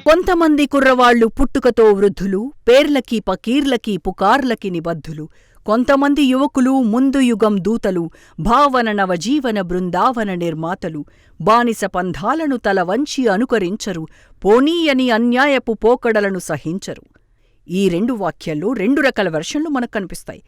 కొంతమంది కుర్రవాళ్లు పుట్టుకతో వృద్ధులు, పేర్లకి పకీర్లకి పుకార్లకి నిబద్ధులు. కొంతమంది యువకులు ముందు యుగం దూతలు, భావన నవజీవన బృందావన నిర్మాతలు. బానిస పంథాలను తల వంచి అనుకరించరు, పోనీయని అన్యాయపు పోకడలను సహించరు. ఈ 2 వాక్యాల్లో 2 రకాల వెర్షన్లు మనకు కనిపిస్తాయి.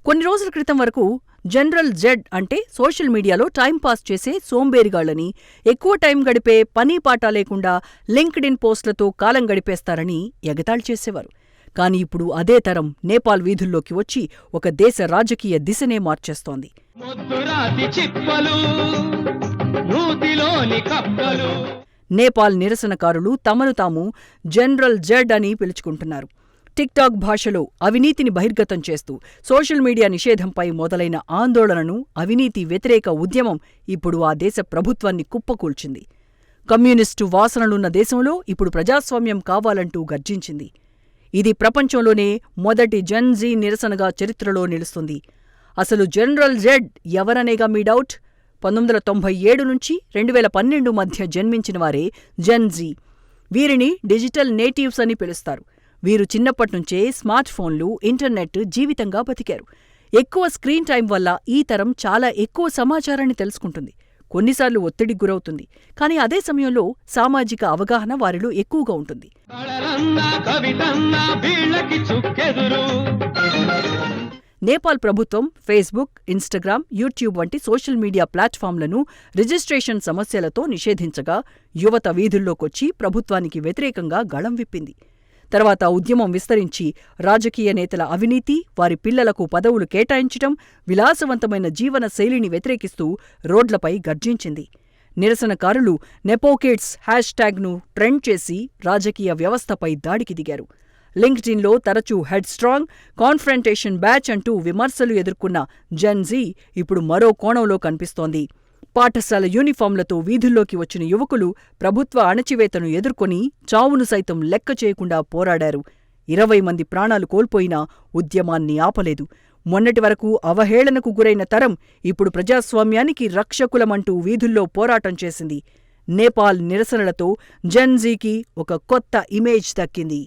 కొన్ని రోజుల క్రితం వరకు జనరల్ జెడ్ అంటే సోషల్ మీడియాలో టైంపాస్ చేసే సోంబేరిగాళ్లని, ఎక్కువ టైం గడిపే పని పాట లేకుండా లింక్డ్ఇన్ పోస్టులతో కాలం గడిపేస్తారని ఎగతాళి చేసేవారు. కాని ఇప్పుడు అదే తరం నేపాల్ వీధుల్లోకి వచ్చి ఒక దేశ రాజకీయ దిశనే మార్చేస్తోంది. నేపాల్ నిరసనకారులు తమను తాము జనరల్ జెడ్ అని పిలుచుకుంటున్నారు. టిక్టాక్ భాషలో అవినీతిని బహిర్గతం చేస్తూ సోషల్ మీడియా నిషేధంపై మొదలైన ఆందోళనను, అవినీతి వ్యతిరేక ఉద్యమం ఇప్పుడు ఆ దేశ ప్రభుత్వాన్ని కుప్పకూల్చింది. కమ్యూనిస్టు వాసనలున్న దేశంలో ఇప్పుడు ప్రజాస్వామ్యం కావాలంటూ గర్జించింది. ఇది ప్రపంచంలోనే మొదటి జెన్ జీ నిరసనగా చరిత్రలో నిలుస్తుంది. అసలు జనరల్ జెడ్ ఎవరనేగా మీ డౌట్? 1997 నుంచి 2012 మధ్య జన్మించిన వారే జెన్ జీ. వీరిని డిజిటల్ నేటివ్స్ అని పిలుస్తారు. వీరు చిన్నప్పట్నుంచే స్మార్ట్ ఫోన్లు, ఇంటర్నెట్ జీవితంగా బతికారు. ఎక్కువ స్క్రీన్ టైం వల్ల ఈ తరం చాలా ఎక్కువ సమాచారాన్ని తెలుసుకుంటుంది. కొన్నిసార్లు ఒత్తిడికి గురవుతుంది. కానీ అదే సమయంలో సామాజిక అవగాహన వారిలో ఎక్కువగా ఉంటుంది. నేపాల్ ప్రభుత్వం ఫేస్బుక్, ఇన్స్టాగ్రామ్, యూట్యూబ్ వంటి సోషల్ మీడియా ప్లాట్ఫామ్లను రిజిస్ట్రేషన్ సమస్యలతో నిషేధించగా యువత వీధుల్లోకొచ్చి ప్రభుత్వానికి వ్యతిరేకంగా గళం విప్పింది. తర్వాత ఉద్యమం విస్తరించి రాజకీయ నేతల అవినీతి, వారి పిల్లలకు పదవులు కేటాయించటం, విలాసవంతమైన జీవన శైలిని వ్యతిరేకిస్తూ రోడ్లపై గర్జించింది. నిరసనకారులు నెపోకిడ్స్ హ్యాష్ట్యాగ్ను ట్రెండ్ చేసి రాజకీయ వ్యవస్థపై దాడికి దిగారు. లింక్డ్ఇన్లో తరచూ హెడ్ స్ట్రాంగ్, కాన్ఫ్రంటేషన్ బ్యాచ్ అంటూ విమర్శలు ఎదుర్కొన్న జెన్ జీ ఇప్పుడు మరో కోణంలో కనిపిస్తోంది. పాఠశాల యూనిఫాంలతో వీధుల్లోకి వచ్చిన యువకులు ప్రభుత్వ అణచివేతను ఎదుర్కొని చావును సైతం లెక్క చేయకుండా పోరాడారు. 20 మంది ప్రాణాలు కోల్పోయినా ఉద్యమాన్ని ఆపలేదు. మొన్నటి వరకు అవహేళనకు గురైన తరం ఇప్పుడు ప్రజాస్వామ్యానికి రక్షకులమంటూ వీధుల్లో పోరాటం చేసింది. నేపాల్ నిరసనలతో జెన్ జీకి ఒక కొత్త ఇమేజ్ దక్కింది.